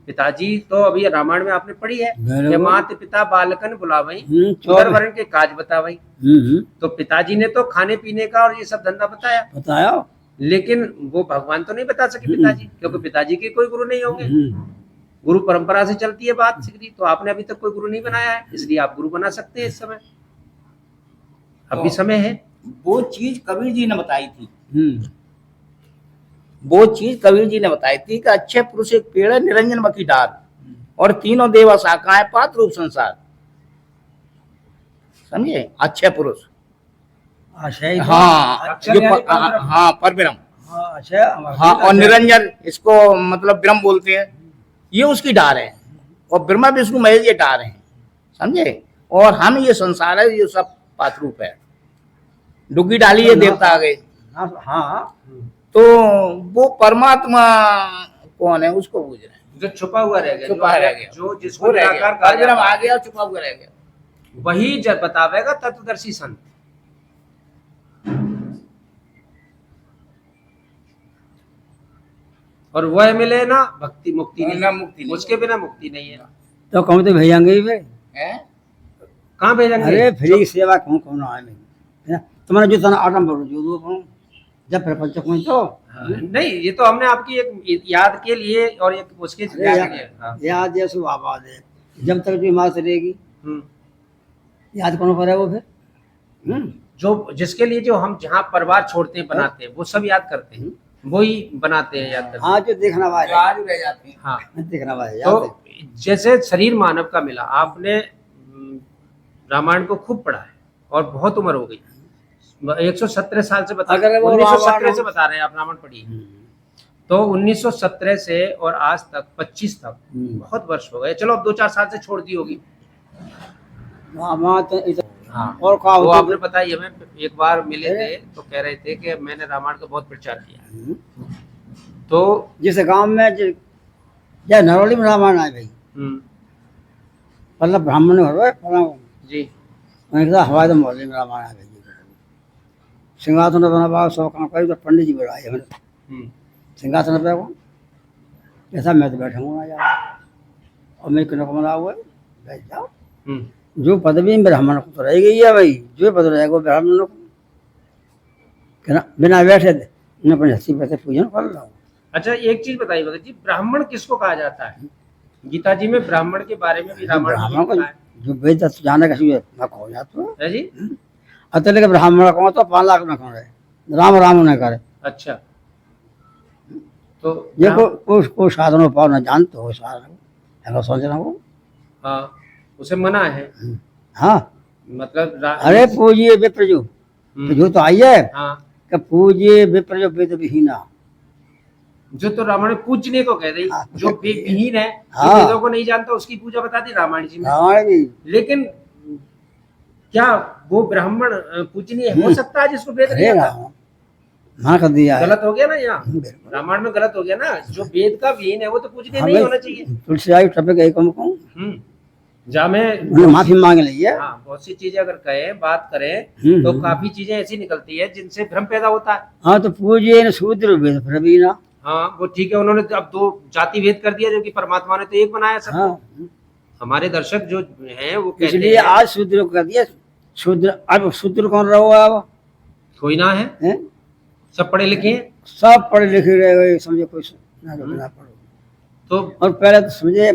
पिताजी तो अभी रामायण में आपने पढ़ी है, मात पिता बालकन बुलावई, वर्ण के काज बतावई। तो पिताजी ने तो खाने पीने का और ये सब धंधा बताया, लेकिन वो भगवान तो नहीं बता सके पिताजी, क्योंकि पिताजी के कोई गुरु नहीं होंगे। गुरु परंपरा से चलती है बात सिकरी, तो आपने अभी तक कोई गुरु नहीं बनाया है, इसलिए आप गुरु बना सकते हैं इस समय, अब भी समय है। वो चीज कबीर जी ने बताई थी, वो चीज कबीर जी ने बताई थी कि अच्छे पुरुष एक पेड़ है, निरंजन मकी डाल, और तीनों देवा शाखाएं, पात्र रूप संसार। समझे? अच्छे पुरुष, हाँ, जो हाँ परब्रह्म, हाँ, और निरंजन, इसको मतलब ब्रह्म बोलते हैं, ये उसकी डार है, और ब्रह्मा विष्णु महेश ये डार हैं। समझे? और हम ये संसार है, ये सब पात्रूप है। डुग्गी डाली ये देवता आ गए। हाँ, तो वो परमात्मा कौन है उसको पूछ रहे हैं, जो छुपा हुआ रह गया, छुपा रह गया, जो जिसको निराकार कहा परब्रह्म जाता आ है, गया और छुपा हुआ रह गया, वही जब बतावेगा तत्वदर्शी संत। और वह मिले ना भक्ति मुक्ति नहीं, ना मुक्ति नहीं, उसके बिना मुक्ति नहीं है। तो कहूँ तो भेजेंगे ही वे, कहाँ भेजेंगे? अरे फ्री की सेवा कहूँ कौन आए नहीं, तुम्हारा जो तना आटम बोलो जो दो कहूँ जब प्रपंच कोई तो नहीं, ये तो हमने आपकी एक याद के लिए और एक उसके याद है सो आबाद है, जब तक जो माँ रहेगी याद कौन करे वो फिर। जो जिसके लिए जो हम जहाँ परिवार छोड़ते हैं बनाते हैं, वो सब याद करते हैं, वही बनाते हैं, याद करते हैं। हाँ, जो देखना वाला आज रह जाते हैं। हाँ, देखना वाला तो जैसे शरीर मानव का मिला, आपने रामायण को खूब पढ़ा है और बहुत उम्र हो गई, 117 साल से बता रहे हैं, 1917 से बता रहे हैं आप रामायण पढ़िए, तो 1917 से और आज तक 25 तक बहुत वर्ष हो गए। चलो अब 2-4 साल से छोड़ दी होगी। हाँ, और वो आपने बताइए, हमें एक बार मिले थे तो कह रहे थे कि मैंने रामायण का बहुत प्रचार किया, तो जिस गांव में जय नरौली में रामायण आए भाई, मतलब ब्राह्मण जी, हवाई तो मोहल्ले में रामायण आए भाई, सिंहासन बना हुआ सब काम करी, तो पंडित जी बुलाए हमने सिंहासन पे को, ऐसा मैं तो बैठा हूँ यार, और मैं किन को बना हुआ बैठ जाओ, जो पदवी ब्राह्मण को तो रह गई है भाई, जो पद रहेगा वो ब्राह्मण को बिना बैठे न अपने हंसी पैसे पूजन कर लो। अच्छा, एक चीज बताइए भगत जी, ब्राह्मण किसको कहा जाता है? गीता जी में ब्राह्मण के बारे में भी ब्राह्मण को जो वेद जाने का मैं कहो जाता है जी, अतले के ब्राह्मण को तो 5 लाख में कौन रहे, राम राम न करे। अच्छा, तो ये को साधन पाओ न जानते हो, साधन है सोचना को, हाँ, उसे मना है। हाँ, मतलब अरे पूजिए विप्र जो तो आई है, हाँ, कि पूजिए विप्र जो वेद विहीना, जो तो रामायण पूजने को कह रही, हाँ, जो विहीन है, हाँ, वेदों को नहीं जानता, उसकी पूजा बता दी रामायण जी में। रामायण की, लेकिन क्या वो ब्राह्मण पूजनीय हो सकता है जिसको वेद नहीं आता? हाँ कर दिया है, गलत हो गया ना, यहाँ रामायण में गलत हो गया ना, जो वेद का विहीन है वो तो पूजनीय नहीं होना चाहिए। तुलसी आई टपे गई कम को जहाँ में माफी मांग ली है। हाँ, बहुत सी चीजें अगर कहें, बात करें तो काफी चीजें ऐसी निकलती है जिनसे भ्रम पैदा होता है। हाँ, तो पूजिए न शूद्र वेद प्रवीणा, हाँ, वो ठीक है, उन्होंने अब 2 जाति भेद कर दिया, जो कि परमात्मा ने तो एक बनाया सबको। हाँ, हमारे दर्शक जो हैं वो कहते इसलिए हैं आज शूद्र को कर दिया शूद्र। अब शूद्र कौन रहो अब, कोई ना है, सब पढ़े लिखे हैं, सब पढ़े लिखे रह गए, समझे कोई ना पढ़ो तो। और पहले तो समझे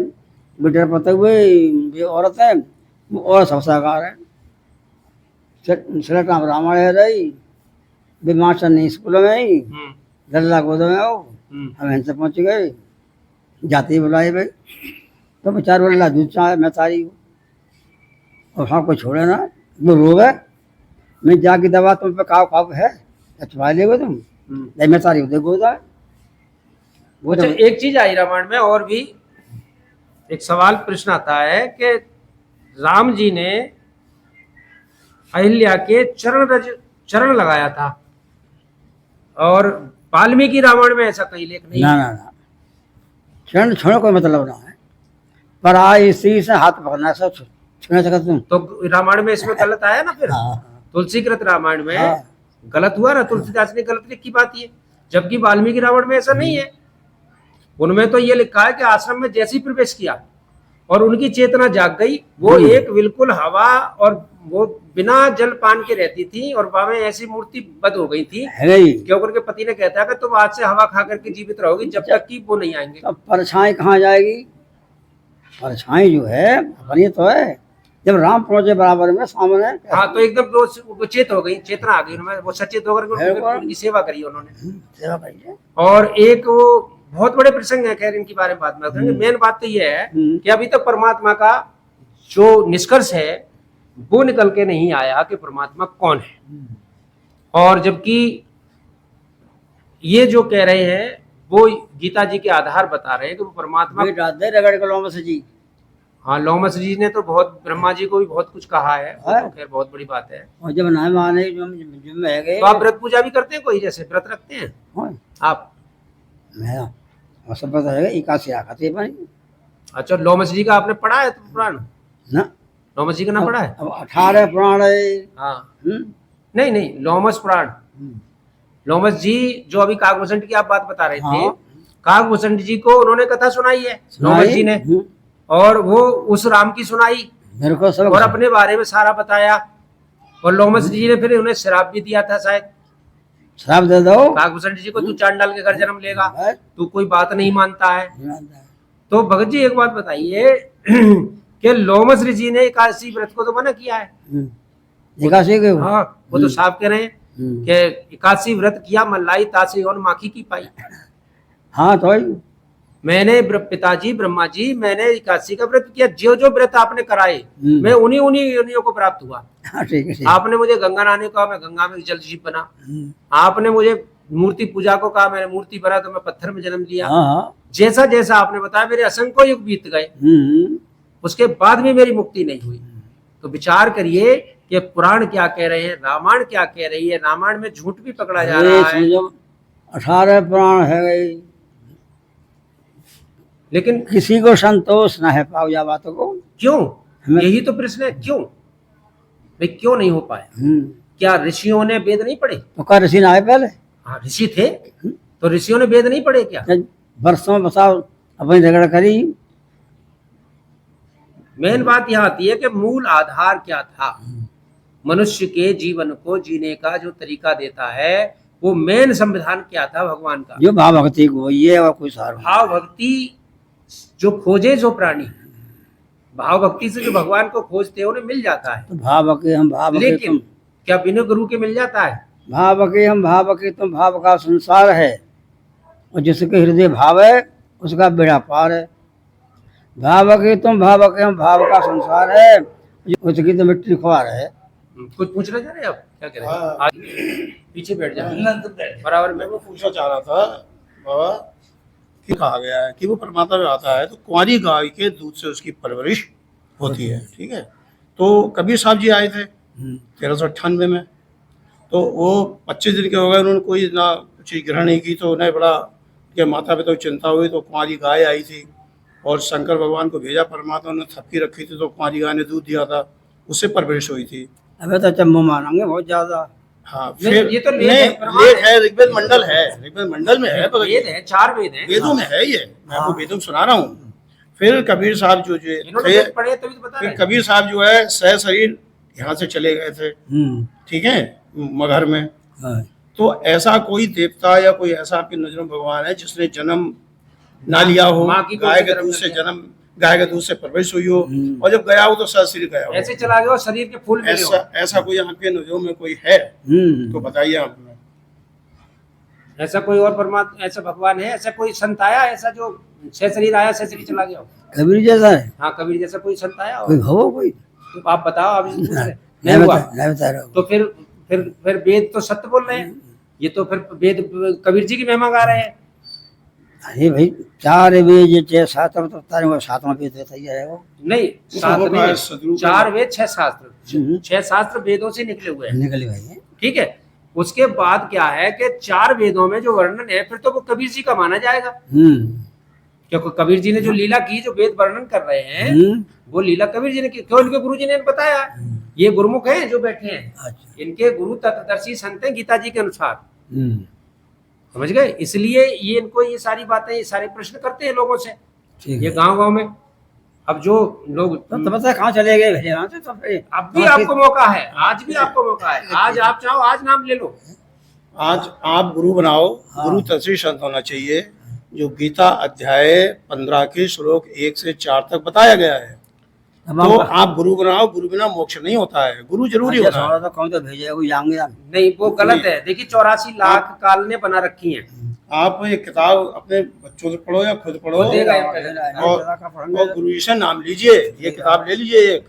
बेटा पता हुए ये औरत है, वो और संसाकार है, सलट रामायण है रही, बीमार नहीं स्कूल में ही लल्ला गोद में आओ, हम इनसे पहुँच गए, जाती बुलाई भाई, तो बेचार बोला दूध चाहे मैं तारी हूँ, और हाँ कोई छोड़े ना, वो रोग है, मैं जाके दवा तुम पे खाओ है, छुपा लेगो तुम, नहीं मैं तारी हूँ गोदा है वो। अच्छा, एक चीज आई रामायण में और भी, एक सवाल प्रश्न आता है कि राम जी ने अहिल्या के चरण लगाया था, और वाल्मीकि रामायण में ऐसा कहीं लेख नहीं। ना चरण छोड़ो कोई मतलब ना है, पर आज स्त्री से हाथ पकड़ना सब छूने सकते तुम, तो रामायण में इसमें गलत आया ना फिर। तुलसीकृत रामायण में गलत हुआ ना, तुलसीदास ने गलत लिखी बात ये, जबकि वाल्मीकि रामायण में ऐसा नहीं है। उनमें तो ये लिखा है कि आश्रम में जैसे ही प्रवेश किया और उनकी चेतना जाग गई। वो एक बिल्कुल हवा और वो बिना जल पान के रहती थी और वहां में ऐसी मूर्ति बद हो गई थी है नहीं। क्योंकि उनके पति ने कहता है कि तुम आज से हवा खा करके जीवित रहोगी जब तक कि वो नहीं आएंगे। अब परछाई कहाँ जाएगी? परछाई जो है अपनी तो है, जब राम पहुंचे बराबर में सामने। हाँ, तो एकदम वो चेत हो गई, चेतना आ गई उनमें, वो सचेत होकर के बिल्कुल। उनकी सेवा करी उन्होंने। सेवा करिए। और एक वो बहुत बड़े प्रसंग है, खैर इनके बारे में बात में करेंगे। मेन बात तो ये है कि अभी तक परमात्मा का जो निष्कर्ष है वो निकल के नहीं आया कि परमात्मा कौन है। और जबकि ये जो कह रहे हैं वो गीता जी के आधार बता रहे हैं कि वो परमात्मा। रगड़ के लोमस जी। हाँ, लोमस जी ने तो बहुत, ब्रह्मा जी को भी बहुत कुछ कहा है, वो तो खैर बहुत बड़ी बात है। और जब नहीं माने जो है गए। तो आप व्रत पूजा भी करते हैं, कोई जैसे व्रत रखते हैं आप? मैं सब पता है, 81 आते पानी। अच्छा, लोमस जी का आपने पढ़ा है तो पुराण? ना, लोमस जी का ना पढ़ा है? अब 18 पुराण है। हाँ, नहीं नहीं, लोमस पुराण। लोमस जी जो अभी काकभूषण की आप बात बता रहे थे, काकभूषण जी को उन्होंने कथा सुनाई है लोमस जी ने, और वो उस राम की सुनाई मेरे को सब, और अपने बारे में सारा बताया। और लोमस जी ने फिर उन्हें श्राप भी दिया था शायद, श्राप दे दो काकभूषण जी को, तू चांडाल के घर जन्म लेगा, तू कोई बात नहीं मानता है। तो भगत जी एक बात बताइए कि लोमस ऋषि ने एकादशी व्रत को तो मना किया है। एकादशी के? हाँ, वो तो साफ कह रहे हैं कि एकादशी व्रत किया मल्लाई तासी और माखी की पाई। हाँ, तो मैंने पिताजी ब्रह्मा जी, मैंने एकादशी का व्रत किया, जो जो व्रत आपने कराए मैं उन्हीं उन्हीं योनियों को प्राप्त हुआ। ठीक है। आपने मुझे गंगा नहाने को कहा, मैं गंगा में जल जीव बना। आपने मुझे मूर्ति पूजा को कहा, मैंने मूर्ति बना तो मैं पत्थर में जन्म लिया। जैसा जैसा आपने बताया मेरे असंख्य युग बीत गए, उसके बाद भी मेरी मुक्ति नहीं हुई। तो विचार करिए कि पुराण क्या कह रहे हैं, रामायण क्या कह रही है। रामायण में झूठ भी पकड़ा जा रहा है। 18 पुराण है गई, लेकिन किसी को संतोष ना है पाओ या बातों को। क्यों? यही तो प्रश्न है, क्यों भाई, क्यों नहीं हो पाया? क्या ऋषियों ने वेद नहीं पढ़े? तो क्या ऋषि ना आए पहले? हाँ, ऋषि थे, तो ऋषियों ने वेद नहीं पढ़े क्या? वर्षों में बताओ अपनी झगड़ा करी। मेन बात यहाँ आती है कि मूल आधार क्या था। मनुष्य के जीवन को जीने का जो तरीका देता है वो मेन संविधान क्या था भगवान का? जो भाव भक्ति को, ये और कोई सार भाव भक्ति जो खोजे, जो प्राणी भाव भक्ति से जो भगवान को खोजते हैं उन्हें मिल जाता है। तो भाव के हम भाव, लेकिन क्या बिना गुरु के मिल जाता है? भाव के हम भाव के तुम भाव का संसार है, और जिसके हृदय भाव है उसका बेड़ा पार है। भाव के तुम भाव के हम भाव का संसार है, उसकी तो मिट्टी ख्वार है। कुछ पूछना चाह रहे हैं आप? क्या कह रहे हैं? पीछे बैठ जाए बराबर में। वो पूछना चाह रहा था बाबा कि कहा गया है कि वो परमात्मा में आता है तो कुंवारी गाय के दूध से उसकी परवरिश होती है। ठीक है, तो कबीर साहब जी आए थे 1398 में, तो वो 25 दिन के हो गए, उन्होंने कोई ना कुछ ग्रहण नहीं की, तो उन्हें बड़ा कि माता पिता को चिंता हुई। तो कुंवारी गाय आई थी और शंकर भगवान को भेजा परमात्मा ने, थपकी रखी थी, तो कुंवारी गाय ने दूध दिया था, उससे परवरिश हुई थी। अबे तो चम्मो मानेंगे बहुत ज्यादा। हाँ, फिर ये तो लेख है, ऋग्वेद मंडल है, ऋग्वेद मंडल में है, वेद है, 4 वेद हैं, वेदों में है ये। मैं आपको वेदों में सुना रहा हूँ। फिर कबीर साहब जो पढ़े तभी तो बता रहे हैं। कबीर साहब जो है सह शरीर यहाँ से चले गए थे, ठीक है, मगहर में। तो ऐसा कोई देवता या कोई ऐसा आपकी नजर में भगवान है जिसने जन्म ना लिया हो, गाय के दूध से जन्म, गाय के दूध से परवरिश हुई हो, और जब गया हो तो सह शरीर गया हो, ऐसे चला गया हो, शरीर के फूल मिले हो। ऐसा कोई आपके नजरों में कोई है तो बताइए आप। ऐसा कोई और परमात्मा, ऐसा भगवान है, ऐसा कोई संत आया ऐसा जो सह शरीर आया सह शरीर चला गया हो? कबीर जैसा है? हाँ, कबीर जैसा कोई संत आया हो? कोई हो कोई? तो आप बताओ। आप नहीं हुआ तो फिर वेद तो सत्य बोल रहे हैं। ये तो फिर वेद कबीर जी की महिमा गा रहे हैं। अरे भाई 4 वेद 6 शास्त्र, तो 7वां वेद सही है वो? नहीं, 7 नहीं, 4 वेद 6 शास्त्र, 6 शास्त्र वेदों से निकले हुए हैं। निकले भाई, ठीक है। उसके बाद क्या है कि 4 वेदों में जो वर्णन है फिर तो वो कबीर जी का माना जाएगा, क्योंकि कबीर जी ने जो लीला की, जो वेद वर्णन कर रहे हैं वो लीला कबीर जी ने की। क्यों? इनके गुरु जी ने बताया। ये गुरुमुख हैं जो बैठे हैं, अच्छा। इनके गुरु तत्वदर्शी संत हैं गीता जी के अनुसार, समझ गए? इसलिए ये इनको ये सारी बातें, ये सारे प्रश्न करते हैं लोगों से, ये गांव-गांव में। अब जो लोग तो पता है कहाँ चले गए भले वहाँ से, तो फिर अब भी आपको मौका है, आज भी आपको मौका है, आज आप चाहो आज नाम ले लो। आज आप गुरु बनाओ, गुरु तत्व संत होना चाहिए। जो गीता अध्याय 15 के श्लोक 1 से 4 तक बताया गया है, तो आप गुरु बनाओ। गुरु बिना मोक्ष नहीं होता है, गुरु जरूरी होता है। तो कौन तो भेजे कोई जाएंगे नहीं, वो गलत है। देखिए 84 लाख काल ने बना रखी है। आप ये किताब अपने बच्चों से पढ़ो या खुद पढ़ो, और गुरु जी से नाम लीजिए। ये किताब ले लीजिए एक,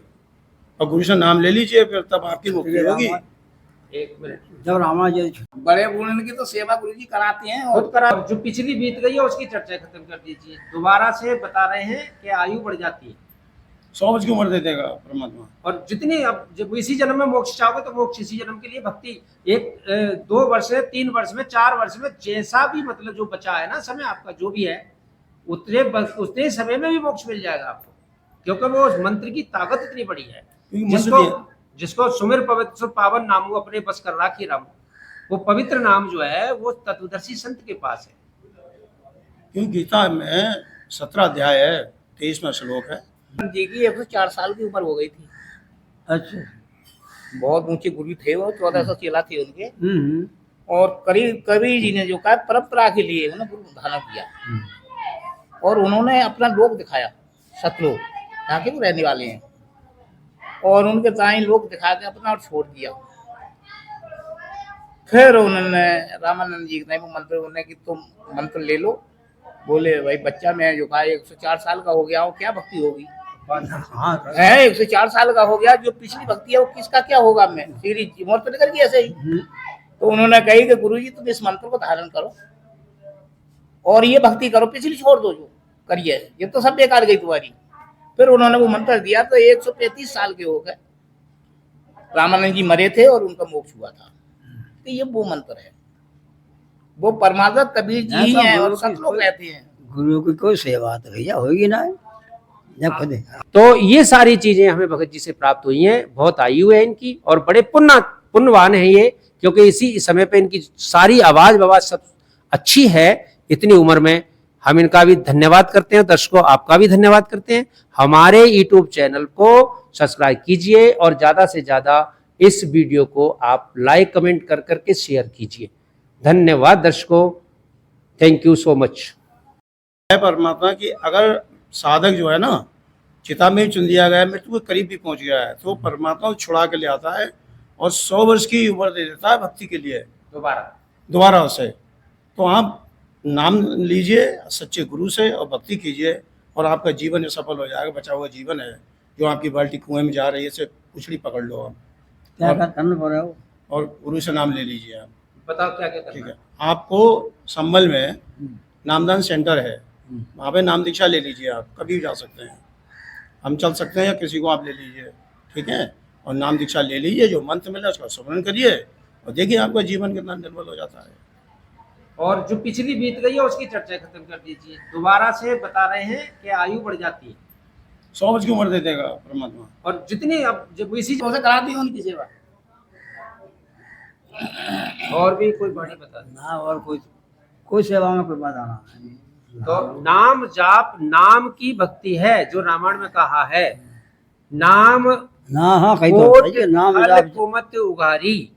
और गुरु से नाम ले लीजिए, फिर तब आपकी मुक्ति होगी। एक मिनट, जब रामा जी बड़े बूढ़े की तो सेवा गुरु जी कराते हैं। खुद करा। जो पिछली बीत गई है उसकी चर्चा खत्म कर दीजिए। दोबारा से बता रहे हैं कि आयु बढ़ जाती है, 100 वर्ष की उम्र दे देगा परमात्मा। और जितनी अब जब इसी जन्म में मोक्ष चाहोगे तो मोक्ष इसी जन्म के लिए। भक्ति 2 वर्ष में, 3 वर्ष में, 4 वर्ष में, जैसा भी मतलब जो बचा है ना समय आपका जो भी है, उतने समय में भी मोक्ष मिल जाएगा आपको, क्योंकि वो उस मंत्र की ताकत इतनी बड़ी है। जिसको सुमिर पवित्र पावन नाम अपने बस कर राखी राम, वो पवित्र नाम जो है वो तत्वदर्शी संत के पास है। क्योंकि गीता में 17 अध्याय है, 23वां श्लोक है। जी की 104 साल की उम्र हो गई थी। अच्छा, बहुत ऊंचे गुरु थे वो, 1400 चेला थे उनके। और कबीर जी ने जो कहा परंपरा के लिए उन्होंने गुरु धारण किया, और उन्होंने अपना लोक दिखाया, सतलोक जहाँ के वो रहने वाले हैं, और उनके ताई लोक दिखा के अपना और छोड़ दिया। फिर उन्होंने रामानंद जी ने वो मंत्र उन्हें कि तुम मंत्र ले लो। बोले भाई बच्चा मैं जो कहा 104 साल का हो गया हूँ, क्या भक्ति होगी है? 104 साल का हो गया, जो पिछली भक्ति है वो किसका क्या होगा? मैं सीधी उम्र तो निकल गई ऐसे ही। तो उन्होंने कही कि गुरु जी तुम इस मंत्र को धारण करो और ये भक्ति करो, पिछली छोड़ दो जो करिए, ये तो सब बेकार गई तुम्हारी। फिर उन्होंने वो मंत्र दिया तो 135 साल के हो गए। रामानंद जी मरे थे और उनका मोक्ष हुआ था। तो ये वो मंत्र है, वो परमात्मा कबीर जी ही हैं और सब लोग रहते हैं। गुरु की कोई सेवा तो भैया होगी ना जब खुद। तो ये सारी चीजें हमें भगत जी से प्राप्त हुई हैं। बहुत आयु है इनकी और बड़े पुण्यवान है ये, क्योंकि इसी समय पे इनकी सारी आवाज सब अच्छी है। इतनी उम्र में हम इनका भी धन्यवाद करते हैं। दर्शकों आपका भी धन्यवाद करते हैं। हमारे YouTube चैनल को सब्सक्राइब कीजिए और ज्यादा से ज्यादा इस वीडियो को आप लाइक कमेंट कर करके शेयर कीजिए। धन्यवाद दर्शकों, थैंक यू सो मच। है परमात्मा की अगर साधक जो है ना चिता में चुन दिया गया, मृत्यु के करीब भी पहुंच गया है, तो परमात्मा छुड़ा के ले आता है और 100 वर्ष की उम्र दे देता है भक्ति के लिए दोबारा उसे। तो आप नाम लीजिए सच्चे गुरु से और भक्ति कीजिए और आपका जीवन सफल हो जाएगा। बचा हुआ जीवन है जो आपकी बाल्टी कुएं में जा रही है, इसे उछली पकड़ लो आप, क्या करना पड़ेगा और गुरु से नाम ले लीजिए आप। बताओ क्या क्या करना? ठीक है, आपको संभल में नामदान सेंटर है, वहाँ पे नाम दीक्षा ले लीजिए। आप कभी भी जा सकते हैं, हम चल सकते हैं या किसी को आप ले लीजिए, ठीक है। और नाम दीक्षा ले लीजिए, जो मंत्र मिला उसका स्मरण करिए और देखिए आपका जीवन कितना निर्मल हो जाता है। और जो पिछली बीत गई है उसकी चर्चा खत्म कर दीजिए। दोबारा से बता रहे हैं कि आयु बढ़ जाती है, 100 वर्ष की उम्र दे देगा परमात्मा। और जितनी अब जब इसी से करा दी उनकी सेवा। और भी कोई बाणी बता दें ना, और कोई सेवा में कोई बात आना। तो नाम जाप नाम की भक्ति है जो रामायण में कहा है। नाम ना, हाँ कहीं कोट तो नाम हल जाप कुमत उघारी,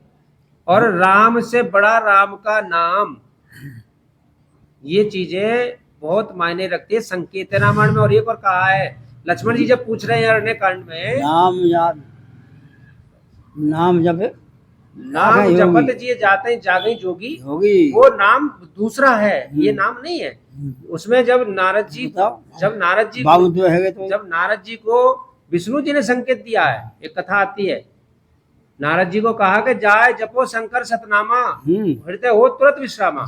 और राम से बड़ा राम का नाम। ये चीजें बहुत मायने रखती है, संकेत है रामायण में। और एक और कहा है, लक्ष्मण जी जब पूछ रहे हैं अरण्य कांड में, नाम जब नाम जपत जिए जाते जागई जोगी होगी, वो नाम दूसरा है, ये नाम नहीं है। उसमें जब नारद जी को विष्णु जी ने संकेत दिया है, एक कथा आती है, नारद जी को कहा कि जाए जपो शंकर सतनामा, हृदय हो तुरंत विश्रामा।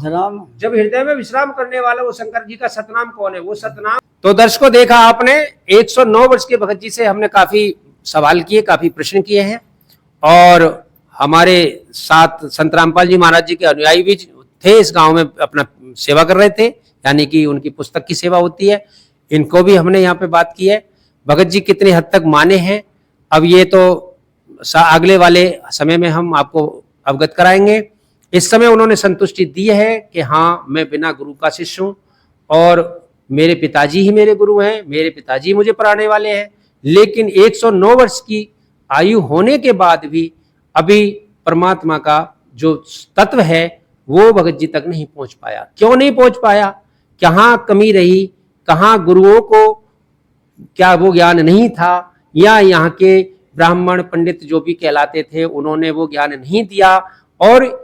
जब हृदय में विश्राम करने वाला वो शंकर जी का सतनाम कौन है? वो सतनाम। तो दर्शकों देखा आपने 109 वर्ष के भगत जी से हमने काफी सवाल किए, काफी प्रश्न किए हैं, और हमारे साथ संत रामपाल जी महाराज जी के अनुयायी भी थे, इस गांव में अपना सेवा कर रहे थे, यानी कि उनकी पुस्तक की सेवा होती है। इनको भी हमने यहाँ पे बात की है। भगत जी कितने हद तक माने हैं अब ये तो अगले वाले समय में हम आपको अवगत कराएंगे। इस समय उन्होंने संतुष्टि दी है कि हाँ मैं बिना गुरु का शिष्य हूँ और मेरे पिताजी ही मेरे गुरु हैं, मेरे पिताजी मुझे पढ़ाने वाले हैं। लेकिन 109 वर्ष की आयु होने के बाद भी अभी परमात्मा का जो तत्व है वो भगत जी तक नहीं पहुंच पाया। क्यों नहीं पहुंच पाया? कहाँ कमी रही? कहाँ गुरुओं को क्या वो ज्ञान नहीं था, या यहाँ के ब्राह्मण पंडित जो भी कहलाते थे उन्होंने वो ज्ञान नहीं दिया, और